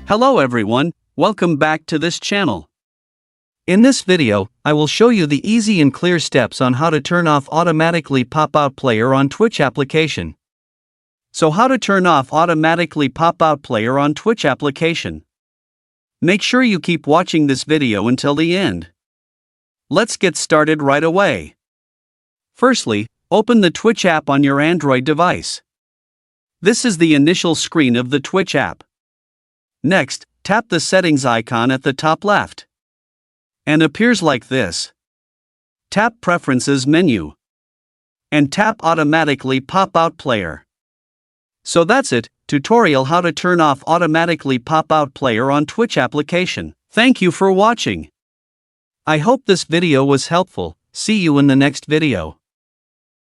Hello everyone, welcome back to this channel. In this video, I will show you the easy and clear steps on how to turn off automatically pop-out player on Twitch application. So how to turn off automatically pop-out player on Twitch application. Make sure you keep watching this video until the end. Let's get started right away. Firstly, open the Twitch app on your Android device. This is the initial screen of the Twitch app. Next, tap the settings icon at the top left. And appears like this. Tap Preferences menu. And tap Automatically Pop-Out Player. So that's it, tutorial how to turn off automatically pop-out player on Twitch application. Thank you for watching. I hope this video was helpful. See you in the next video.